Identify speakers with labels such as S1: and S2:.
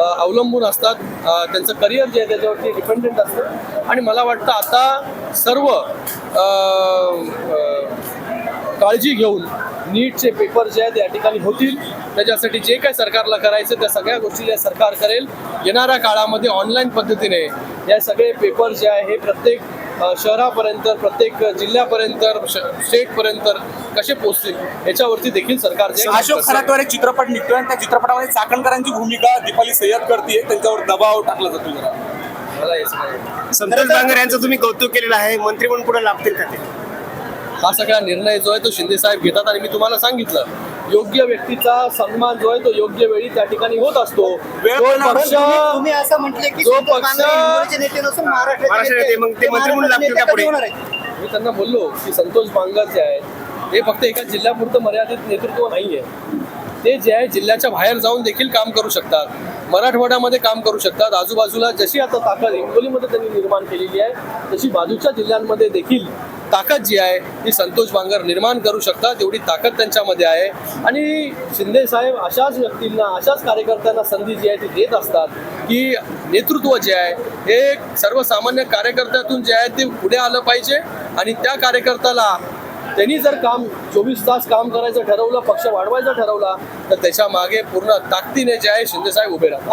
S1: अवलंबून असतात, त्यांचं करिअर जे आहे त्याच्यावरती डिपेंडेंट असतं. आणि मला वाटतं आता सर्व काळजी घेऊन नीटचे पेपर जे आहेत या ठिकाणी होतील. त्याच्यासाठी जे काय सरकारला करायचं त्या सगळ्या गोष्टी जे सरकार करेल. येणाऱ्या काळामध्ये ऑनलाईन पद्धतीने या सगळे पेपर जे आहे हे प्रत्येक शहरापर्यंत, प्रत्येक जिल्ह्यापर्यंत, स्टेटपर्यंत कसे पोहोचतील याच्यावरती देखील सरकार जे
S2: अशोक खरातवर एक चित्रपट निघतोय आणि त्या चित्रपटामध्ये चाकणकरांची भूमिका दीपाली सय्यद करते, त्यांच्यावर दबाव टाकला जातो.
S1: मला हे सगळं
S3: संतोष बांगर यांचं तुम्ही कौतुक केलेलं आहे, मंत्री म्हणून पुढे लागतील का ते?
S1: हा सगळा निर्णय जो आहे तो शिंदे साहेब घेतात. आणि मी तुम्हाला सांगितलं, योग्य व्यक्तीचा सन्मान जो आहे तो योग्य वेळी त्या ठिकाणी होत असतो.
S4: तुम्ही असं म्हटले की
S1: जो
S4: संतोष
S1: पक्ष-
S4: बांगर हिंगोलीचे नेते नसून
S3: महाराष्ट्र नेते, मग ते मंत्री म्हणून लागतील का पुढे?
S1: मी त्यांना बोललो की संतोष बांगर जे आहेत हे फक्त एका जिल्ह्यापुरतं मर्यादित नेतृत्व नाही आहे. ते जे आहे जिल्ह्याच्या बाहेर जाऊन देखील काम करू शकतात, मराठवाड्यामध्ये काम करू शकतात. आजूबाजूला जशी आता ताकद हिंगोलीमध्ये त्यांनी निर्माण केलेली आहे तशी बाजूच्या जिल्ह्यांमध्ये देखील ताकद जी आहे ती संतोष बांगर निर्माण करू शकतात. एवढी ताकद त्यांच्यामध्ये आहे. आणि शिंदे साहेब अशाच व्यक्तींना, अशाच कार्यकर्त्यांना संधी जी आहे ती देत असतात की नेतृत्व जे आहे हे सर्वसामान्य कार्यकर्त्यातून जे आहे ते पुढे आलं पाहिजे. आणि त्या कार्यकर्त्याला त्यांनी जर 24 तास काम करायचं ठरवलं, पक्ष वाढवायचा ठरवला तर त्याच्या मागे पूर्ण ताकदीने जे आहे शिंदे साहेब उभे राहतात.